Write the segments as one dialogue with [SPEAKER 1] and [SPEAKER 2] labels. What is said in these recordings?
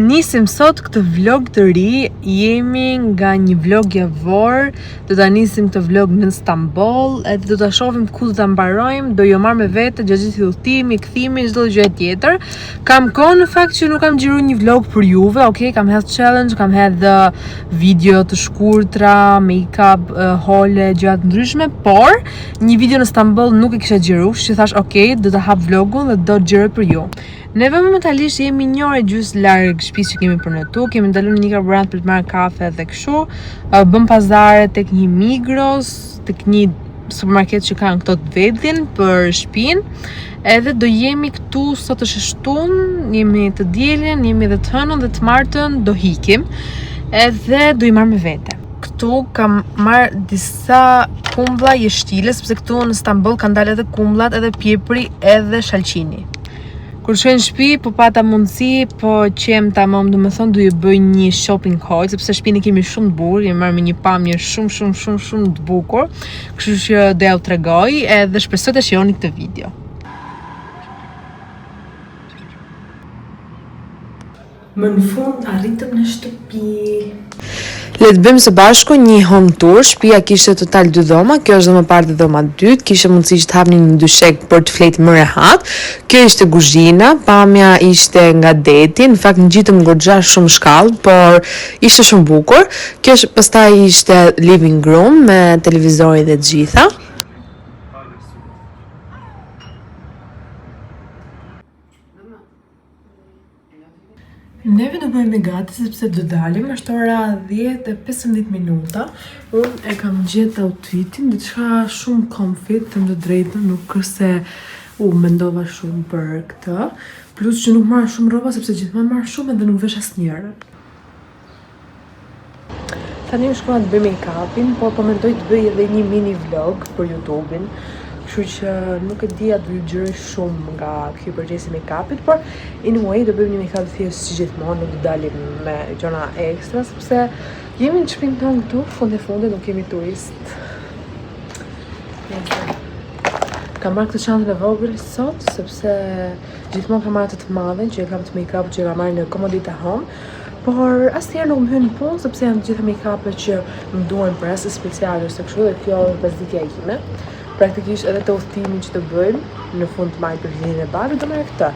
[SPEAKER 1] Nisim sot këtë vlog të ri, jemi nga një vlog javor, do ta nisim këtë vlog në Stamboll, edhe do ta shohim ku do ta mbarojmë, do jo marr me vete gjatë gjithë udhëtimit, kthimit, çdo gjë tjetër. Kam kohë në fakt që nuk kam xhiruar një vlog për juve, okay, kam health challenge, kam hedhë video të shkurtra, make-up, hole, gjëra të ndryshme, por një video në Stamboll nuk e kisha xhiruar, që thash, okay, do ta hap vlogun dhe do xhiroj për ju. Neve momentalisht jemi 1 orë gjysmë larg shtëpisë që kemi përnetu, kemi ndaluar në një karburant për të marrë kafe dhe kështu, bëm pazare tek një Migros, tek një supermarket që kanë këto të vetin për shtëpinë, edhe do jemi këtu sot është shtunë, jemi të dielën, jemi edhe të hënën dhe të martën do hikim, edhe do I marr me vete. Këtu kam marr disa kumlla jeshtile, sepse këtu në Stamboll kanë dalë edhe kumllat, edhe piepri, edhe shalqini. Kur shkoj në shtëpi, po pata mundësi, po qem tamam, do të thonë do ju bëj një shopping haul, sepse shtëpinë kemi shumë të bukur, jemi marrë me një pamje shumë të bukur, kështu që do ja u tregoj edhe shpresoj të shihoni këtë video. Më në fund arritëm në shtëpi. Le të bëjmë së bashku një home tour. Shtëpia kishte total 2 dhoma. Kjo është dhoma e parë dhe dhoma e dytë. Kishte mundësi që të hapni një dyshek për të fletë më rehat. Kjo ishte kuzhina, pamja ishte nga deti. Në fakt ngjitëm goxha shumë shkallë, por ishte shumë bukur. Kjo pastaj ishte living room me televizori dhe të gjitha. Neve do bëjmë gati sepse do dalim, është ora 10:15 minuta. Unë e kam gjetë outfitin, diçka shumë comfy, të më të drejtën, nuk është se mendova shumë për këtë. Plus që nuk marr shumë rroba sepse gjithmonë marr shumë edhe nuk vesh asnjëherë. Tani më shkruan të bëj make-upin, por po mendoj të bëj edhe një mini vlog për YouTube-in. Kështu që nuk e di a do ju xhiroj shumë nga ky përgjigje make-upit, por anyway do bëjmë një make-up thjesht si gjithmonë, nuk do dalim me gjëra ekstra sepse jemi në shtëpinë tonë këtu, fundi nuk kemi turist. Kam marrë këtë çantën e vogël sot sepse gjithmonë kam marrë të madhen që e kam të make-up që e kam marrë në Comodita Home. Por asnjëherë nuk më hyn në punë sepse janë të gjitha make-upet që më duhen për rastë speciale ose kështu, dhe kjo është bazika ime. Praktikisht edhe të udhëtimin që të bëjmë në fund të maj për vitin e bardhë do marrë këtë.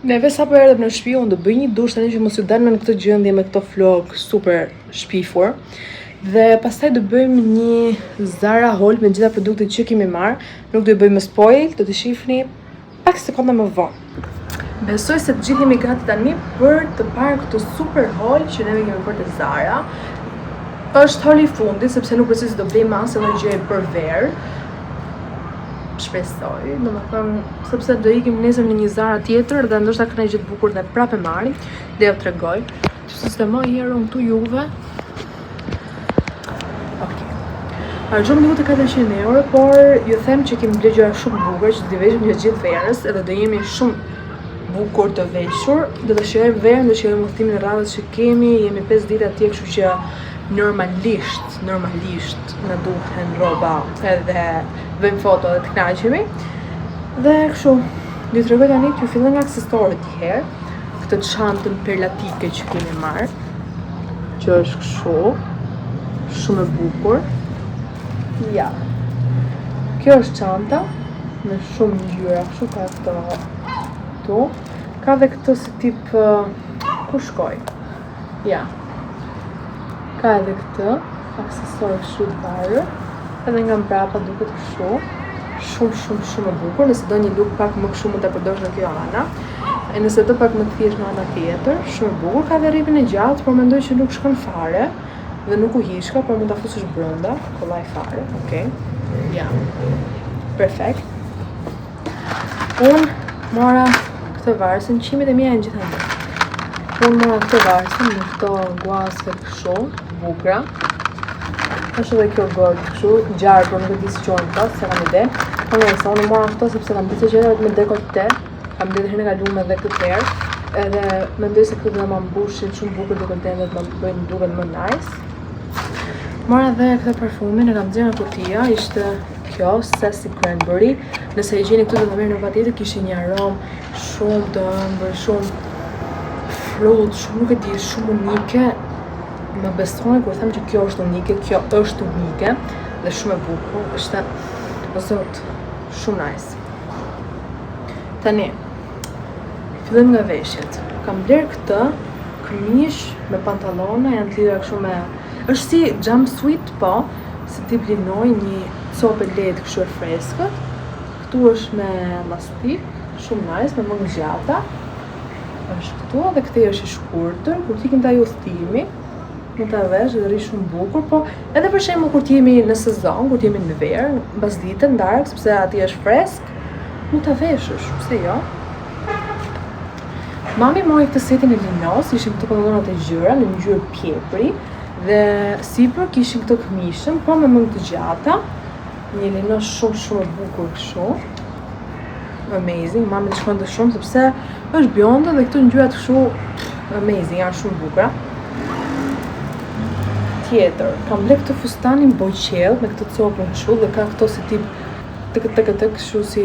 [SPEAKER 1] Neve sa po erdhëm në shtëpi, unë do bëj një dush tani që mos ju dalë në këtë gjendje me këto flok super shpifur. Dhe pastaj do bëjmë një Zara haul me gjitha produktet që kemi marrë. Nuk do i bëjmë spoil, do t'i shihni pak sekonda më vonë. Besoj se të gjithë jemi gati tani për të parë këtë super haul që neve kemi bërë te Zara. është holi fundit, sepse nuk përse si do blej masë edhe gjej për verë. Shpresoj, domethënë, sepse do ikim nesër në një Zara tjetër dhe ndoshta këna gjë të bukur dhe prapë marrim, dhe ju tregoj. Të sistemoj herë këtu juve. Okej. Argjom një 400 euro, por ju them që kemi bler gjëra shumë bukur që do veshim në gjithë verës, edhe do jemi shumë bukur të veshur. Do të shijojmë verën, do shijojmë udhtimin e radhës që kemi, jemi 5 ditë atje, kështu që normalisht na duhen rroba edhe bëjmë foto dhe të kënaqemi. Dhe kështu, ju tregoj tani t'ju filloj nga aksesorët një herë. Këtë çantën perlatike që kemi marrë, që është kështu, shumë e bukur. Ja. Kjo është çanta me shumë ngjyra, kështu ka këto. Ka dhe këtë si tip ku shkoj. Ja. Ka edhe këtë aksesor kështu të varur, edhe nga mbrapa duket kështu. Shumë e bukur. Nëse do një look pak më kështu mund ta përdorësh në kjo ana. E nëse do pak më të thjesht në ana tjetër, shumë e bukur. Ka dhe rripin e gjatë, por mendoj që nuk shkon fare dhe nuk u hishka, por mund ta fusësh brenda, kollaj fare. Okej. Ja. Perfekt. Unë mora këtë varsën, qimet e mia janë gjithandaj. Unë mora këtë varsën në këto guasve kështu, bukra. Është edhe kjo gojë kështu, gjarë, por nuk e di si quhen këto, se kam ide. Po nëse unë mora këto sepse kam bërë gjëra me dekolte, kam bërë herën e kaluar edhe këtë herë, edhe mendoj se këto do ta mbushin shumë bukur dekolten dhe do të bëjnë duket më nice. Mora edhe këtë parfumin, e kam dhënë në kutia, ishte kjo Sassy Cranberry. Nëse e gjeni këtu do ta merrni në patjetër, kishte një aromë shumë të ëmbël, shumë frut, shumë nuk e di, shumë unike. Më besoni kur them që kjo është unike, kjo është unike dhe shumë e bukur, është zot, shumë nice. Tani, fillim nga veshjet. Kam bler këtë këmish me pantallona, janë të lidhura kështu me, është si jumpsuit, po, si tip linoj, një copë lehtë kështu e freskët. Këtu është me elastik, shumë nice, me mëngë gjata. Është këtu dhe këtë është i shkurtër, kur t'ikim ta udhtimi. Mund ta vesh dhe rri shumë bukur, po edhe për shembull kur jemi në sezon, kur jemi në verë, mbas ditën darkë, sepse aty është fresk, mund ta veshësh, pse jo? Mami mori këtë setin e linos, ishin këto pantallonat e gjyra në ngjyrë pjepri dhe sipër kishin këto këmishën, po me mëngë të gjata, një linos shumë e bukur kështu. Amazing, mami të shkon të shumë sepse është bjonde dhe këto ngjyrat kështu amazing, janë shumë bukura. Tjetër, kam bler këtë fustanin boqell me këtë copën kështu dhe ka këto si tip të kështu si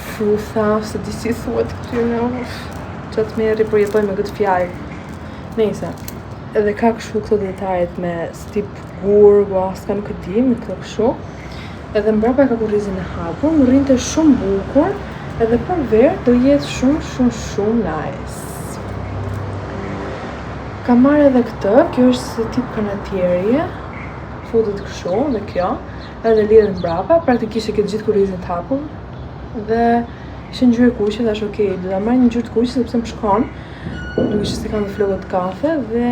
[SPEAKER 1] frutha, se di si thuhet këtu në çat merri po jetoj me këtë fjalë. Nëse. Edhe ka kështu këto detajet me si tip gur, guaska, nuk e di, me këto kështu. Edhe mbrapa ka kurrizin e hapur, më rrinte shumë bukur, edhe për verë do jetë shumë nice. Kam marrë edhe këtë, kjo është si tip kanatierje, futet kështu dhe kjo, edhe lidhet mbrapa, praktikisht e këtë gjithë kurrizin të hapur, dhe ishte ngjyrë kuqe dhe është okej, do ta marr një ngjyrë të kuqe sepse më shkon, nuk ishte se kam dhe flokët kafe dhe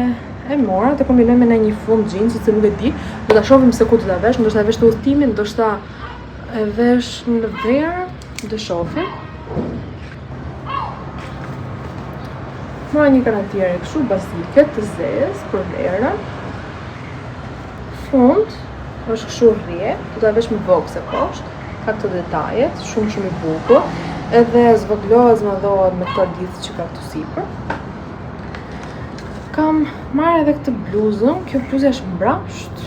[SPEAKER 1] e mora, të kombinoj me një fund jeans, sepse nuk e di, do ta shohim se ku do ta vesh, ndoshta vesh të udhtimin, ndoshta e vesh në verë, do shohim. Mora një kanatierje kështu bazike të zezë për verën. Fund është kështu rrje, do ta vesh me bokse poshtë, ka këto detajet, shumë i bukur, edhe zvoglohet, zmadhohet me këto lidhë që ka këtu sipër. Kam marrë edhe këtë bluzën, kjo bluzë është mbrapsht,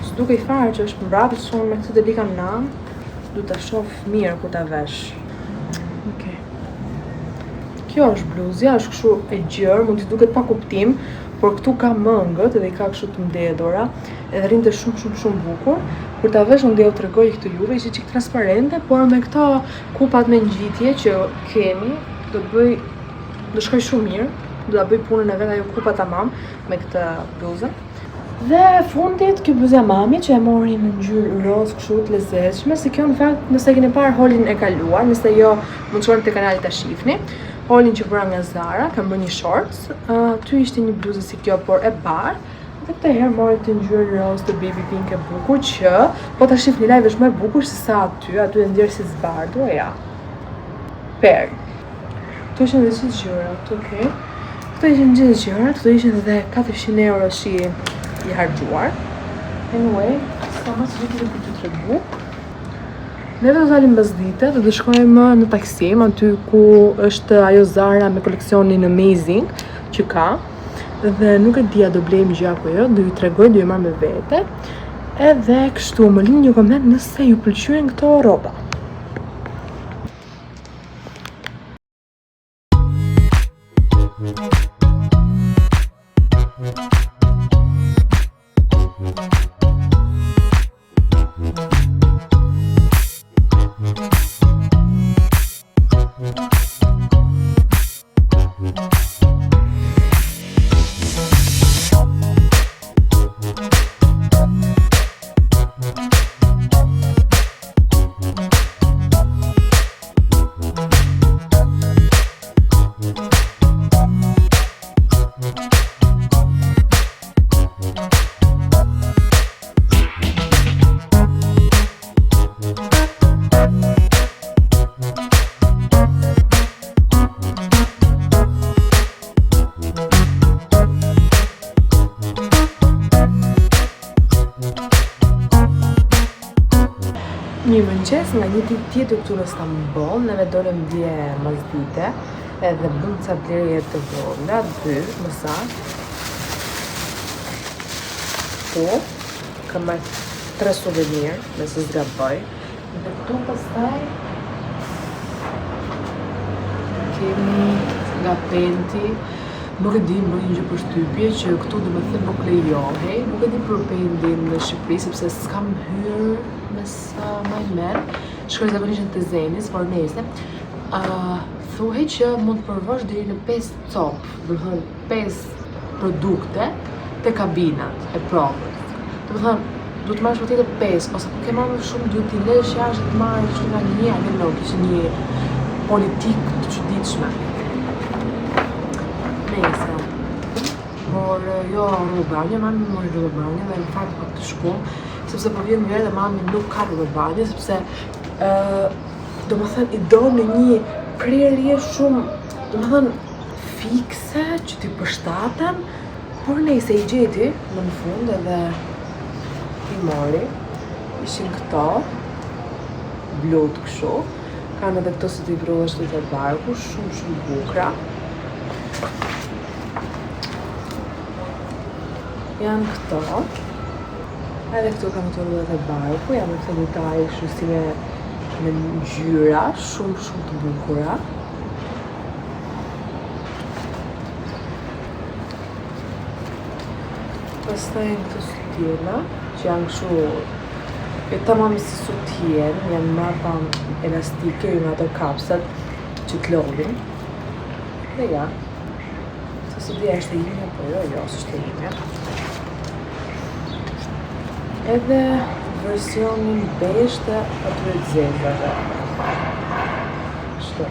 [SPEAKER 1] s'duke i fare që është mbrapsht, shumë me këtë delika nam, du ta shoh mirë kur ta vesh. Kjo është bluzja, është kështu e gjerë, mund t'i duket pa kuptim, por këtu ka mëngët edhe i ka kështu të mbledhura, edhe rrinte shumë bukur. Kur ta vesh unë do t'ju tregoj këtu juve, ishte çik transparente, por me këto kupat me ngjitje që kemi, do shkoj shumë mirë, do ta bëj punën e vet ajo kupa tamam me këtë bluzë. Dhe fundit kjo bluzë e mami që e mori në ngjyrë roz kështu të lezetshme, se kjo në fakt nëse keni parë holin e kaluar, nëse jo mund të shkoni te kanali ta shihni. Holin që bëra nga Zara, kam bërë një shorts, ty ishte një bluzë si kjo, por e bardhë, Dhe këtë herë mori të ngjyrë roz të baby pink e bukur që po ta shih në live është më e bukur se sa aty e ndjerë si zbardhur, ja. Per. Këto ishin dhe gjithë gjërat, okej. Këto ishin gjithë gjërat, këto ishin edhe 400 euro shi i harxuar. Anyway, s'ka më së gjithë për të tregu. Neve do dalim mbas dite dhe do shkojmë në Taksim, aty ku është ajo Zara me koleksionin Amazing që ka. Dhe nuk e dia do blejmë gjë apo jo, do ju tregoj, do ju marr me vete. Edhe kështu më lini një koment nëse ju pëlqejnë këto rroba. Mirë mëngjes, nga një ditë tjetër këtu në Stamboll, neve dolëm dje masdite edhe bëm ca blerje të vogla, 2 më saktë. Po, kam marrë 3 suvenir, nëse s'gaboj. Dhe këtu pastaj kemi nga Penti. Nuk e di, më një gjë përshtypje që këtu do me thënë nuk lejohej. Nuk e di për Pentin në Shqipëri, sepse s'kam hyrë me sa maj merë. Shkoj zakonisht të Zenis, por nese. Thuhej që mund të përvosh deri në 5 copë, do të thënë 5 produkte te kabinat e provës. Do të thënë, du të marrësh patjetër 5, ose ke marrë më shumë, duhet t'i lësh jashtë të marrësh kështu nga një, I don't know, kishte një politikë të çuditshme. Nese. Por jo rruganje, mami mori rruganje dhe në fakt pak të shkum, sepse po vjen njëherë dhe mami nuk ka rruganje, sepse do më thënë I do në një prerje shumë, do më thënë fikse që t'i përshtaten, por nejse I gjeti në fund edhe I mori. Ishin këto, blut kështu, kanë edhe këto si t'i provësh të barku, shumë bukra. Janë këto, edhe këtu kam të rrullet e barku, janë këto detaj kështu si me ngjyra, shumë të bukura. Pastaj janë këto sutjena, që janë kështu, jo tamam si sutjen, janë mrapa elastike, jo në ato kapsat që t'lodhin. Dhe ja, se së dhja është e ime, po jo, s'është e ime. Edhe versionin beige të atyre të zezave. Kështu.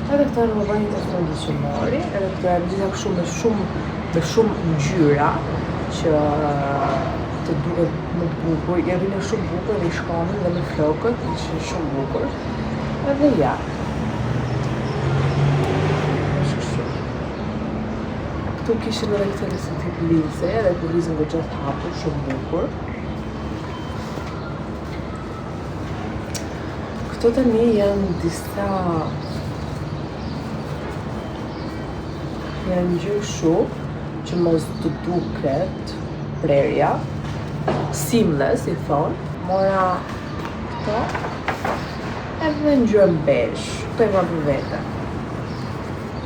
[SPEAKER 1] Edhe këta në mëbanjit e fundit që mori, edhe këta e gjitha kështu me shumë ngjyra që të duket më të bukur. Ja vine shumë bukur dhe I shkonin dhe me flokët, ishin shumë bukur. Edhe ja. Këtu kishin edhe këtë nëse tip lize, edhe ku lizën dhe gjatë hapur, shumë bukur. Këto tani janë disa janë ngjyrë shumë që mos të duket prerja, seamless I thonë. Mora këto edhe ngjyrën beige, këto I marrë për vete.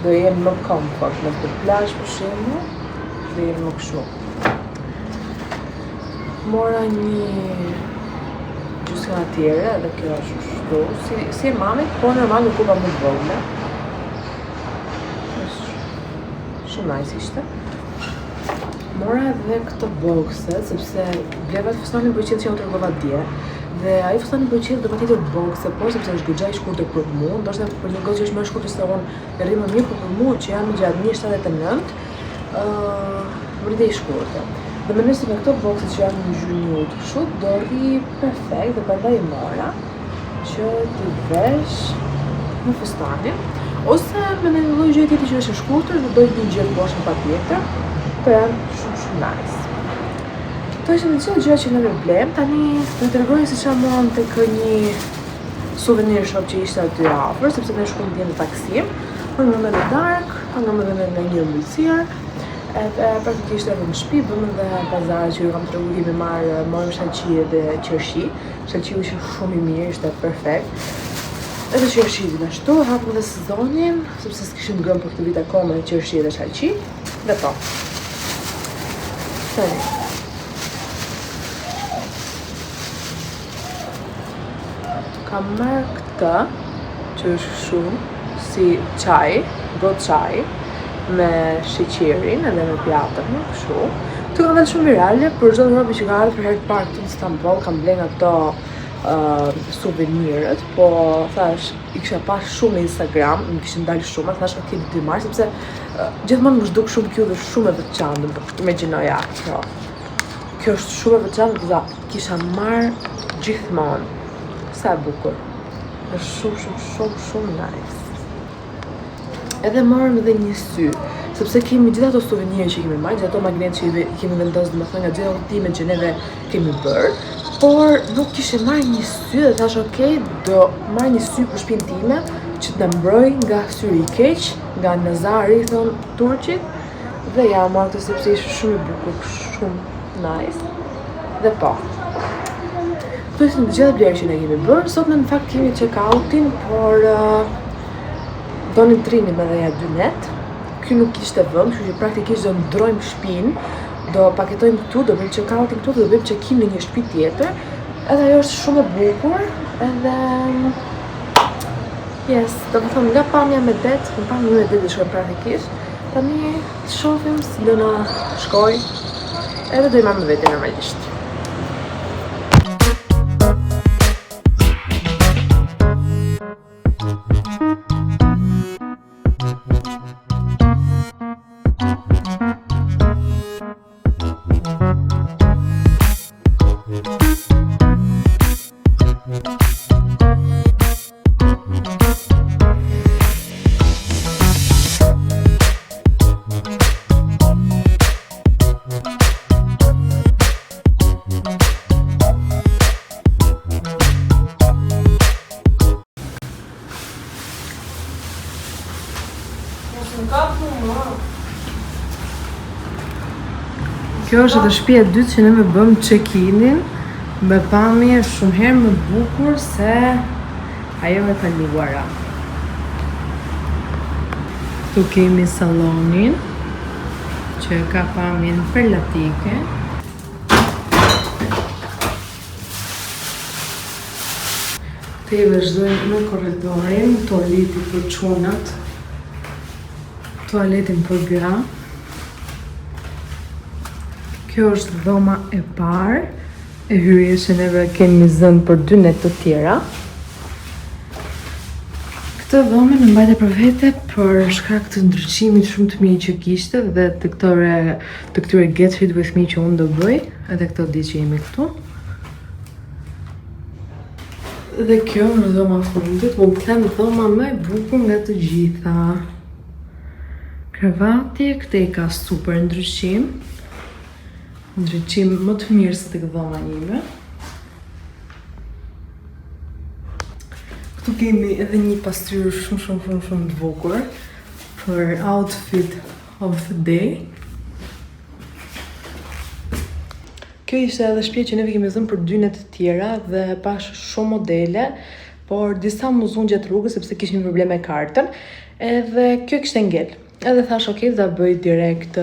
[SPEAKER 1] Do jenë më comfort, në për plazh për shembull, do jenë më kështu. Mora një gjysmë tjetër, edhe kjo është kështu, si e mamit, por normal nuk kupa më të vogla. Shumë nice ishte. Mora edhe këtë boxe, sepse bleva të fustonin për qëtë që unë tregova dje. Dhe ai fustani po qenë do patjetër bokse, por sepse është goxha i shkurtër për mua, ndoshta për një gocë është më e shkurtër se unë e rri më mirë, por për mua që jam gjatë 1.79, vërtet i shkurtër. Dhe mendoj se me këto bokse që janë në zhynjut kështu do rri perfekt dhe prandaj e mora që t'i vesh në fustanin. Ose me një lloj gjëje tjetër që është e shkurtër dhe do i një gjë poshtë patjetër, po janë shumë nice. Këto ishin të gjitha gjërat që ne blem. Tani do t'tregoj se çfarë morëm tek një souvenir shop që ishte aty afër, sepse ne shkojmë dje në taksim. Hangëm edhe në dark, hangëm edhe në një ëmbëlsirë. Edhe praktikisht edhe në shtëpi bëm edhe pazar që ju kam treguar kemi morëm shalqi dhe qershi. Shalqiu ishte shumë i mirë, ishte perfekt. Edhe qershi gjithashtu, hapëm dhe sezonin, sepse s'kishim ngrënë për këtë vit akoma qershi dhe shalqi. Dhe po. Tani. Kam marrë këtë, që është shumë si çaj, got çaj, me sheqerin edhe me pjatën, kështu. Këtu kanë dalë shumë virale, për çdo robi që ka ardhur për herë të parë këtu në Stamboll, kam bler nga këto suvenirët, po thash i kisha pas shumë në Instagram, më kishin dalë shumë, thash ok, do t'i marr sepse gjithmonë më zhduk shumë kjo dhe shumë e veçantë, për këtë imagjinoja kjo. Kjo është shumë e veçantë dhe kisha marr gjithmonë. Sa e bukur. Është shumë nice. Edhe morëm edhe një sy, sepse kemi gjithë ato suvenire që kemi marrë, gjithë ato magnet që i kemi vendosur domethënë nga gjithë udhëtimet që neve kemi bërë, por nuk kishe marrë një sy dhe thash ok, do marr një sy për shtëpinë time që të na mbroj nga syri i keq, nga nazari thon turqit, dhe ja marrë këtë sepse ishte shumë i bukur, shumë nice. Dhe po. Këto ishin të gjitha blerë që ne kemi bërë, sot në fakt kemi check-outin, por donim të rinim edhe ja 2 net. Ky nuk kishte vend, kështu që praktikisht do ndrojmë shtëpinë, do paketojmë këtu, do bëjmë check-outin këtu dhe do bëjmë check-in në një shtëpi tjetër. Edhe ajo është shumë e bukur, edhe yes, domethënë nga pamja me det, në pamja me det shkojmë praktikisht. Tani shohim si do na shkoj, edhe do i marrë me vete normalisht. Kjo është edhe shtëpia e dytë që ne më bëm check-inin, me pamje shumë herë më bukur se ajo e kaluara. Këtu kemi sallonin, që ka pamjen perlatike. Te i vazhdojmë në korridorin, tualeti për çunat, tualetin për gra. Kjo është dhoma e parë e hyrjes që neve kemi zënë për 2 net të tjera. Këtë dhomë në mbajtë për vete për shkak të ndryqimit shumë të mirë që kishte dhe të këtyre Get Fit With Me që unë do bëj, edhe këto ditë që jemi këtu. Dhe kjo është dhoma fundit, mund të them dhoma më e bukur nga të gjitha. Krevati këtej ka super ndryqim më të mirë se tek dhoma ime. Këtu kemi edhe një pasqyrë shumë të bukur për outfit of the day. Kjo ishte edhe shtëpia që neve kemi zënë për 2 net të tjera dhe pash shumë modele, por disa më zunë gjatë rrugës sepse kishin probleme me kartën, edhe kjo kishte ngel. Edhe thash ok, da bëj direkt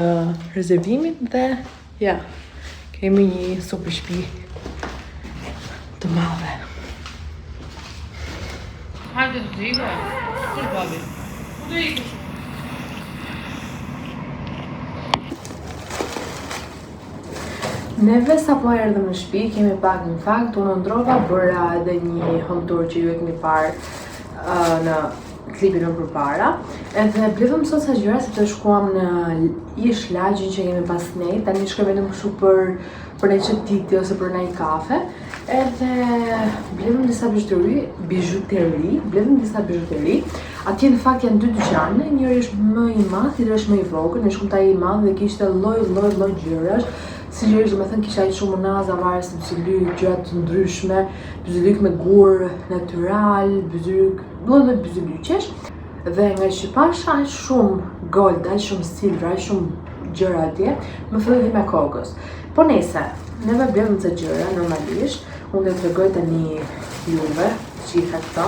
[SPEAKER 1] rezervimin dhe ja, kemi një super shtëpi të madhe.
[SPEAKER 2] Hajde të diga, kur babi? Ku do ikësh?
[SPEAKER 1] Neve sa po erdhëm në shtëpi, kemi pak në fakt, unë ndrova, bëra edhe një home tour që ju e keni parë në klipin më përpara. Edhe bledhëm sot sa gjëra sepse shkuam në ish lagjin që kemi pas ne, tani shkojmë vetëm kështu për një çetiti ose për një kafe. Edhe bledhëm disa bijuteri, atje në fakt janë dy dyqane, njëri është më i madh, tjetri është më i vogël, ne shkuam te ai i madh dhe kishte lloj gjërash. Sinqerisht, domethënë kisha aq shumë naza varet se byzylyk, gjëra të ndryshme, byzylyk me gur natyral, lloj byzylyqesh. Dhe nga që pasha aq shumë gold, aq shumë silver, aq shumë gjëra atje, më filloi dhimbja kokës. Po nese, neve bledhëm ca gjëra normalisht. Unë do t'ju tregoj tani juve çika këto.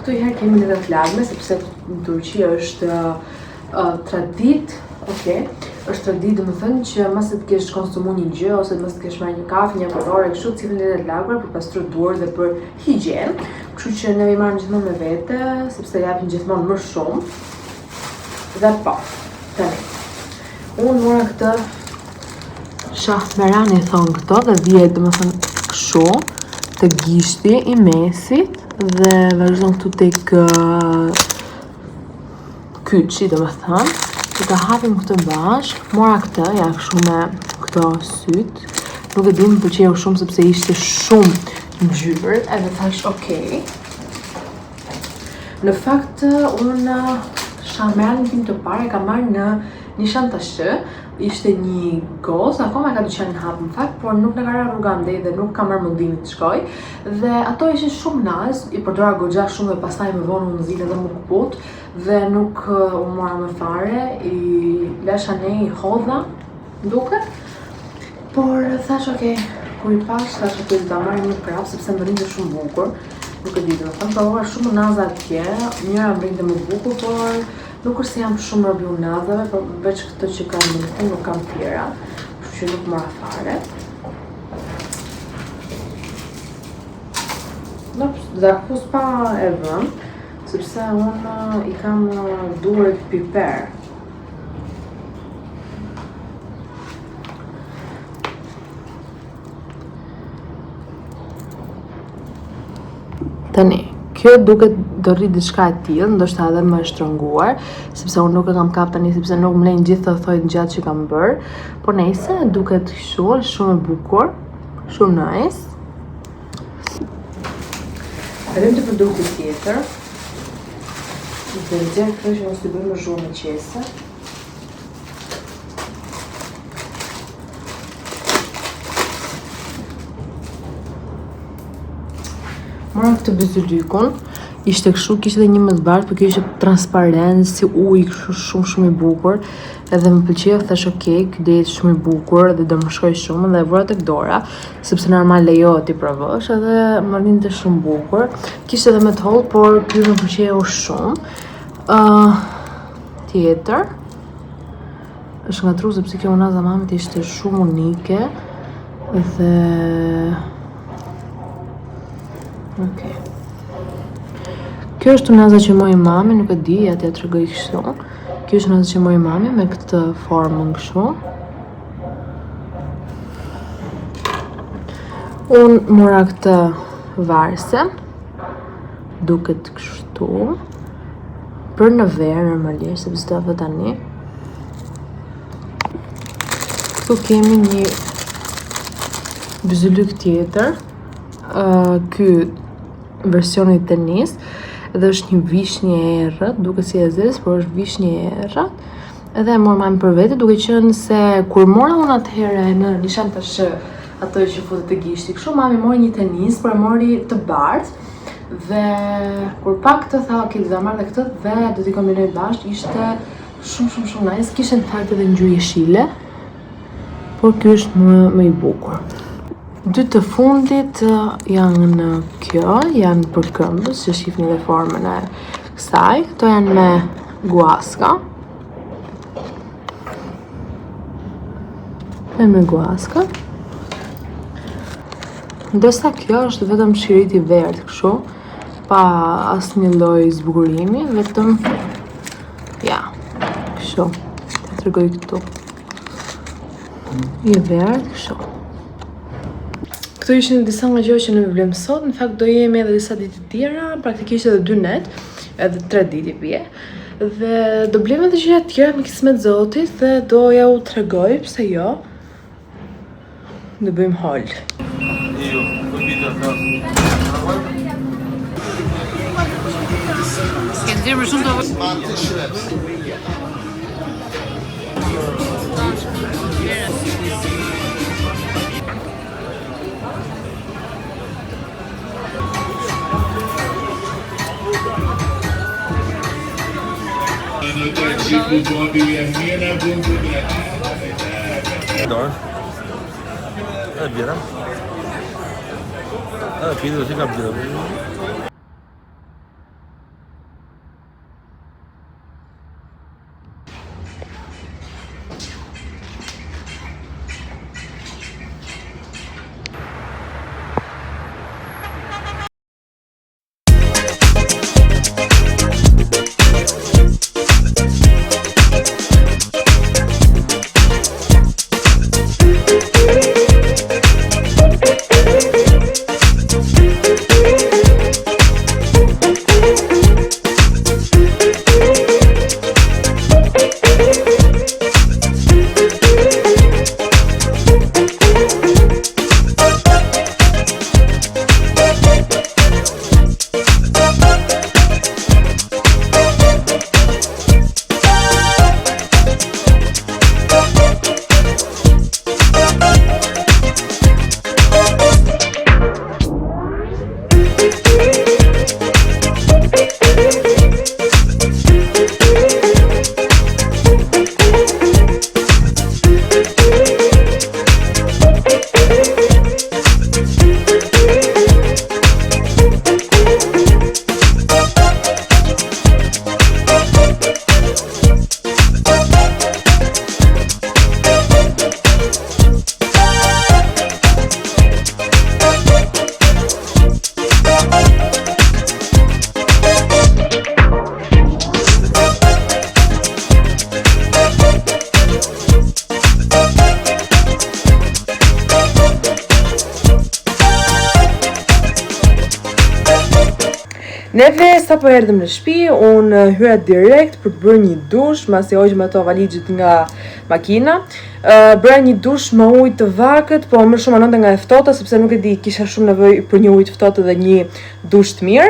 [SPEAKER 1] Këtu i herë kemi edhe flagme, sepse në Turqi është tradit, është tradit domethënë që mas të kesh konsumu një gjë ose mas të kesh marrë një kafe, një përdore, kështu cilën edhe lagur për pastru duar dhe për higjen. Kështu që ne i marrim gjithmonë me vete, sepse japin gjithmonë më shumë. Dhe po, tani. Unë mora këtë shahmerani thonë këto dhe vjet domethënë kështu të gishti i mesit dhe vazhdon këtu tek kyçi domethënë. Që të hapim këtë bashk, mora këtë, ja kështu me këto syt. Nuk e di, më pëlqeu shumë sepse ishte shumë ngjyrë, edhe thash okay. Në fakt, unë shahmeranin tim të parë e kam marrë në Nişantaşı. Ishte një gozë, akoma ka dyqanin hap në fakt, por nuk në ka ra rruga ndej dhe nuk kam marrë mundimin të shkoj. Dhe ato ishin shumë nice, i përdora goxha shumë dhe pastaj më vonë unë zile dhe më kuput. Dhe nuk u mora me fare, i lasha ne i hodha, duket. Por thash okay, kur i pash, thash okay, do ta marr një prap sepse më rinte shumë bukur. Nuk e di, domethënë provova shumë naza atje, njëra më rinte më bukur, por nuk është se jam shumë robi unë nazave, por veç këto që kam domethënë nuk kam tjera, kështu që nuk mora fare. Dhe kus pa e vëm, sepse unë i kam duhet piper. Tani, kjo duket do rrit diçka e tillë, ndoshta edhe më e shtrënguar, sepse unë nuk e kam kap tani sepse nuk më lejnë gjithë të thojt gjatë që kam bërë. Po nejse, duket shumë e bukur, shumë nice. Kalojmë te produkti tjetër. Dhe nxjerr këtë që mos t'i bëjmë më shumë me qese. Mora këtë byzylykun, ishte kështu, kishte edhe një më të bardhë, por kjo ishte transparent, si ujë, kështu shumë i bukur. Edhe më pëlqeu, thash okay, ky do jetë shumë i bukur dhe do më shkoj shumë dhe e vura tek dora, sepse normal lejohet ti provosh edhe më rinte shumë bukur. Kishte edhe më të hollë, por ky më pëlqeu shumë. Tjetër është ngatruar sepse kjo unaza mamit ishte shumë unike dhe okay. Kjo është unaza që moj mami, nuk e di, ja t'ja tregoj kështu. Kjo është unaza që moj mami me këtë formën kështu. Unë mora këtë varse, duket kështu. Për në verë normalisht, sepse do vë tani. Këtu kemi një byzylyk tjetër. Ky versioni tenis dhe është një vishnje e errët, duket si e zezë, por është vishnje e errët. Edhe e mora mami për vete, duke qenë se kur mora unë atëherë në Nişantaşı ato që futet të gishti, kështu mami mori një tenis, por e mori të bardhë. Dhe kur pa këtë tha, okay, do ta marr dhe këtë dhe do t'i kombinoj bashkë, ishte shumë nice. Kishte në fakt edhe ngjyrë jeshile, por ky është më i bukur. Dy të fundit janë kjo, janë për këmbës, që shifni dhe formën e kësaj. Këto janë me guaska. Ndërsa kjo është vetëm shiriti verdh kështu, pa asnjë lloj zbukurimi, vetëm ja, kështu. Ta tregoj këtu. I verdh kështu. këto ishin disa nga gjërat që ne vlem sot. Në fakt do jemi edhe disa ditë të tjera, praktikisht edhe 2 net, edhe 3 ditë i bie. Dhe do blem edhe gjëra të tjera me kismet Zotit dhe do ja u tregoj pse jo. Do bëjmë haul.
[SPEAKER 2] S'ke nxjerrë shumë të
[SPEAKER 3] Dorë. Bjera. Pido si ka bjera.
[SPEAKER 1] Neve sa po erdhëm në shtëpi, unë hyra direkt për të bërë një dush, masi hoqëm ato valizhet nga makina. Bëra një dush me ujë të vakët, po më shumë anonte nga e ftohta sepse nuk e di, kisha shumë nevojë për një ujë të ftohtë dhe një dush të mirë.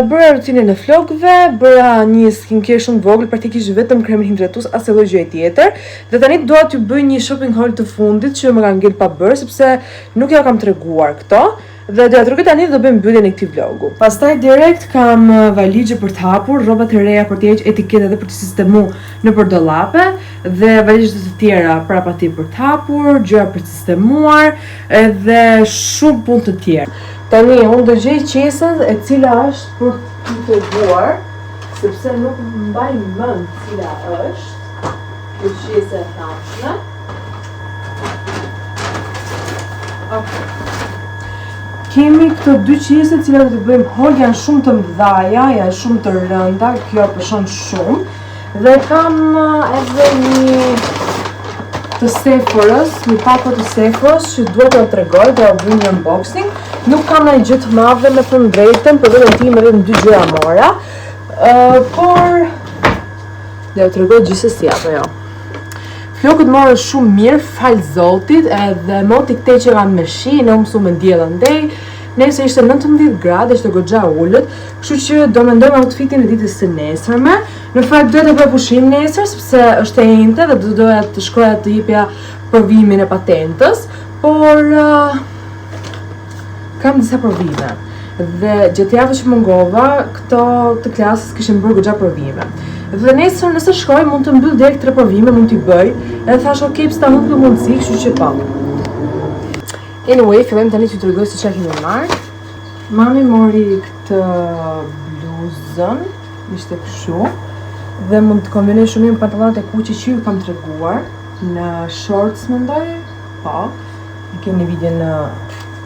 [SPEAKER 1] Bëra rutinën e flokëve, bëra një skincare shumë vogël, praktikisht vetëm kremin hidratues, asnjë lloj gjëje tjetër. Dhe tani dua t'ju bëj një shopping haul të fundit që më ka ngel pa bërë sepse nuk ja kam treguar këto. Dhe do ja tregoj tani dhe do bëjmë mbylljen e këtij vlogu. Pastaj direkt kam valizhe për të hapur, rroba të reja për të hequr etiketat dhe për të sistemuar nëpër dollape dhe valizhe të tjera prapa atij për të hapur, gjëra për të sistemuar edhe shumë punë të tjera. Tani unë do gjej qesën e cila është për të treguar, sepse nuk mbaj mend cila është. Kjo qesë e thashme. Okay. Kemi këto 2 qese të cilat do të bëjmë haul, janë shumë të mëdhaja, janë shumë të rënda, kjo përshon shumë. Dhe kam edhe një të Sephorës, një pakot të Sephorës që duhet t'ja tregoj, do ja bëj një unboxing. Nuk kam ndonjë gjë të madhe me thënë drejtën, por vetëm ti më vetëm 2 gjëra mora. Por do ja tregoj gjithsesi apo jo. Flokët morën shumë mirë, fal Zotit, edhe moti këtej që kanë me shi, në mësu me diell andej. Nesër ishte 19 gradë, ishte goxha ullët, kështu që do mendojmë outfitin e ditës së nesërme. Në fakt duhet të bëj pushim nesër sepse është e njëjtë dhe doja të shkoja të jepja provimin e patentës, por kam disa provime. Dhe gjatë javës që mungova, këto të klasës kishin bërë goxha provime. Dhe nesër nëse shkoj mund të mbyll direkt 3 provime, mund t'i bëj. Edhe thash okay, s'ta humb për mundësi, kështu që po. Anyway, fillojmë tani t'ju tregoj se çfarë kemi marrë. Mami mori këtë bluzën, ishte kështu. Dhe mund të kombinoj shumë mirë me pantallonat e kuqe që ju kam treguar në shorts mendoj. Po. E keni video në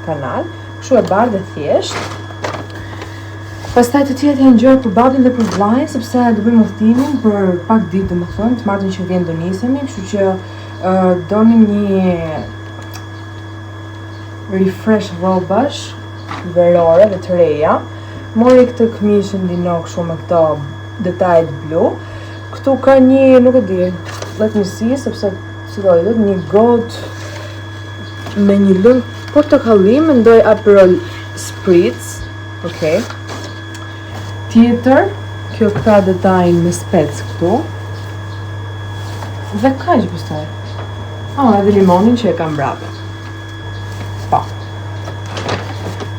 [SPEAKER 1] kanal. Kështu e bardhë e thjesht. Pastaj të tjerat janë gjëra për babin dhe për vllajin, sepse do bëjmë udhëtimin për pak ditë, domethënë, të martën që vjen do nisemi, kështu që donim një refresh rrobash verore dhe të reja. Mori këtë këmishën dinok shumë me këto detajet blu. Këtu ka një, nuk e di, let me see, sepse si do i një got me një lëng portokalli, mendoj Aperol Spritz. Okej. Tjetër, kjo ka detajn me spec këtu. Dhe kaq besoj. Edhe limonin që e kam mbrapa. Po.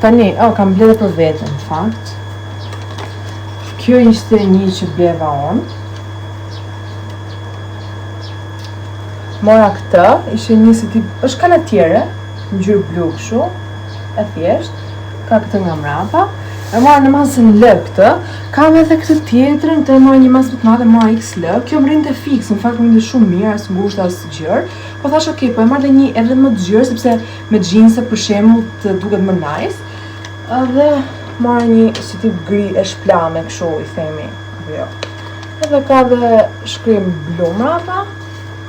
[SPEAKER 1] Tani, kam bledhe për veten, në fakt. Kjo ishte një që bleva unë. Mora këtë, ishte një si tip, është kanatiere, në gjyrë blu kështu, e thjesht, ka këtë nga mrapa. E mora në masën L këtë, kam edhe këtë tjetrën, këtë e mora një masë më të madhe, mora XL, kjo më rinte fix, në fakt më rinte shumë mirë, as ngushtë as gjërë, po thash ok, po e marrë dhe një edhe më të gjërë, sepse me xhinse për shembull të duket më nice, edhe mora një si tip gri e shplame kështu i themi, apo jo. Edhe ka dhe shkrim blu mrapa,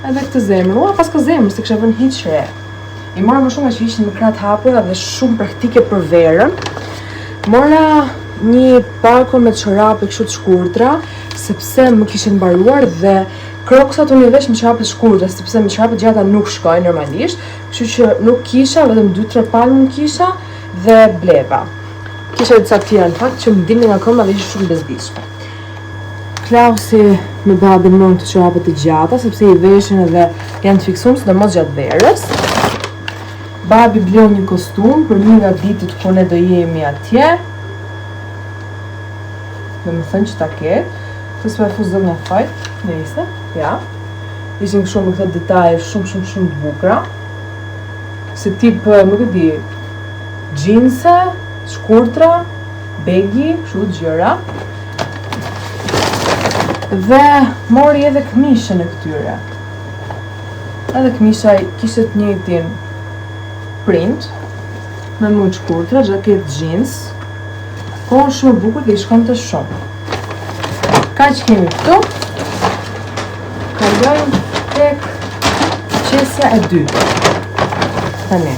[SPEAKER 1] edhe këtë zemër, pas ka zemër, se kisha vënë hiç re. I mora më shumë që ishin me krah të hapura dhe shumë praktike për verën. Mora një pako me çorape kështu të shkurtra, sepse më kishin mbaruar dhe kroksat unë i vesh me çorape të shkurtra, sepse me çorape të gjata nuk shkojnë normalisht, kështu që nuk kisha, vetëm 2-3 palmë nuk kisha dhe bleva. Kisha disa tjera në fakt që më dilnin akoma dhe ishin shumë bezdishme. Klausi me babin më këto çorape të gjata, sepse i veshin edhe janë të fiksuar, sidomos gjatë verës. Babi bleu një kostum për një nga ditët kur ne do jemi atje. Dhe më thënë që ta ketë. Të s'pa e fuzë nga fajt, nëjse, ja. Ishin kështu me këto detaje shumë të bukura. Se tip, nuk e di, xhinse, shkurtra, begi, kështu gjëra. Dhe mori edhe këmishën e këtyre. Edhe këmisha kishte të njëjtin print, me mujtë shkurtra, xhaket jeans, po shumë bukur dhe i shkonte shumë. Kaq kemi këtu, kalojmë tek qesja e dytë. Tani.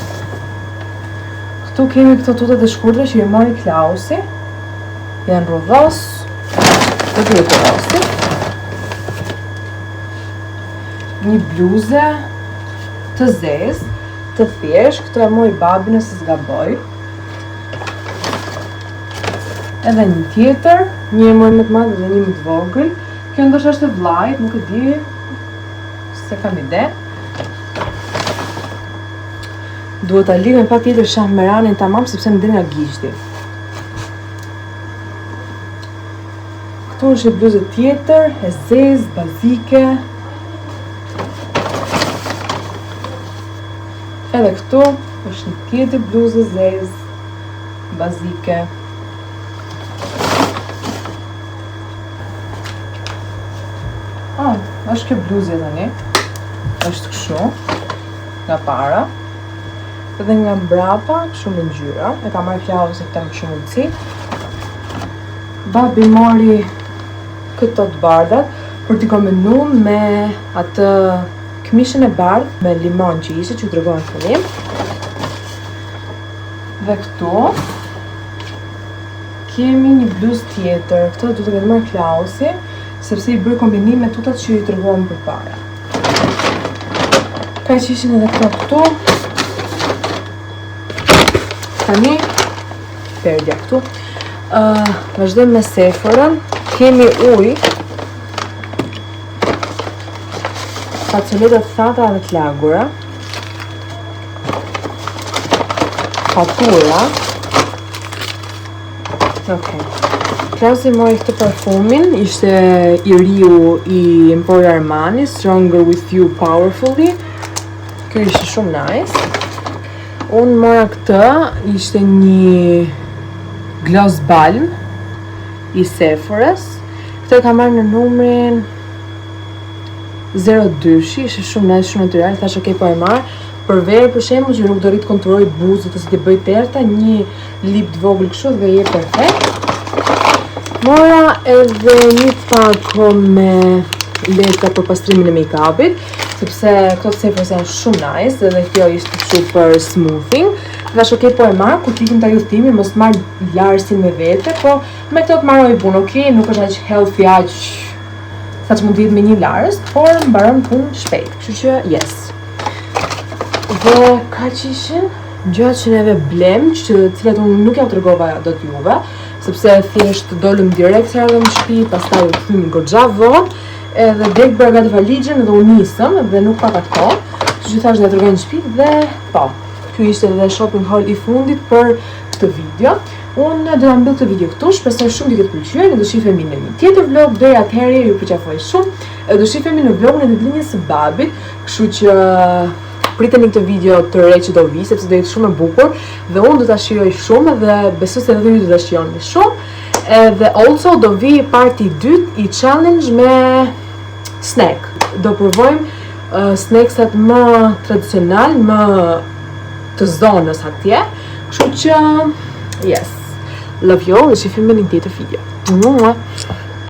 [SPEAKER 1] Këtu kemi këto tutat e shkurtra që i mori Klausi, janë rrodhos, dhe të rrosi. Një bluze të zezë, të thjesht, këto e mori babi nëse s'gaboj. Edhe një tjetër, një e mori më të madhe dhe një më të vogël. Kjo ndoshta është e vllajt, nuk e di, se kam ide. Duhet ta lidhem pak tjetër shahmeranin tamam sepse më del nga gishti. Këtu është një bluzë tjetër, e zezë, bazike. Edhe këtu është një tjetër bluzë zezë, bazike. Është kjo bluzë tani. Është kështu, nga para. Edhe nga mbrapa, kështu me ngjyra. E ka marrë Klausi këtë më shumë mundësi. Babi mori këto të bardhat për t'i kombinuar me atë këmishën e bardhë me limon që ishte, që u tregova në fillim. Dhe këtu kemi një bluzë tjetër. Këto do të ketë marrë Klausi, sepse i bëri kombinim me tutat që i tregova më përpara. Ka që ishin edhe këto këtu. Tani, perdja këtu. Vazhdojmë me Sephora. Kemi ujë. Facoletat thata dhe të lagura. Fatura. Okej. Klausi mori këtë parfumin, ishte i riu i Emporio Armani, Stronger With You Powerfully. Kjo ishte shumë nice. Unë mora këtë, ishte një gloss balm i Sephoras. Këtë e ka marrë në numrin 02, ishte shumë nice, shumë natyral, thash ok, po e marr. Për verë, për shembull, që nuk do rrit kontrolloj buzët ose t'i bëj terta, një lip të vogël kështu dhe je perfekt. Mora edhe një pako me letra për pastrimin e make-upit, sepse këto Sephoras janë shumë nice, edhe kjo ishte kështu për smoothing. thash ok, po e marr, kur t'ikim të udhtimi, mos marr larsin me vete, po me këto të marroj punë, ok, nuk është aq healthy, aq sa që mund t'jetë me një larës, por mbaron punë shpejt, kështu që yes. Dhe kaq ishin gjërat që neve blem, që cilat unë nuk ja u tregova dot juve, sepse thjesht dolëm direkt se erdhëm në shtëpi, pastaj u kthyem goxha vonë, edhe direkt bëra gati valixhen dhe u nisëm dhe nuk pata kohë. Kështu që thash do ja tregoj në shtëpi dhe po, ky ishte edhe shopping haul i fundit për këtë video. Unë do ta mbyll këtë video këtu, shpresoj shumë t'i ketë pëlqyer, ne do shihemi në një tjetër vlog, deri atëherë ju përqafoj shumë. Do shihemi në vlogun e ditëlindjes së babit, kështu që priteni këtë video të re që do vi, sepse do jetë shumë e bukur dhe unë do ta shijoj shumë dhe besoj se edhe ju do ta shijoni shumë. Edhe also do vi parti 2 i challenge me snack. Do provojmë snacksat më tradicional, më të zonës atje. Kështu që yes. Love you all, dhe shihemi në një tjetër video.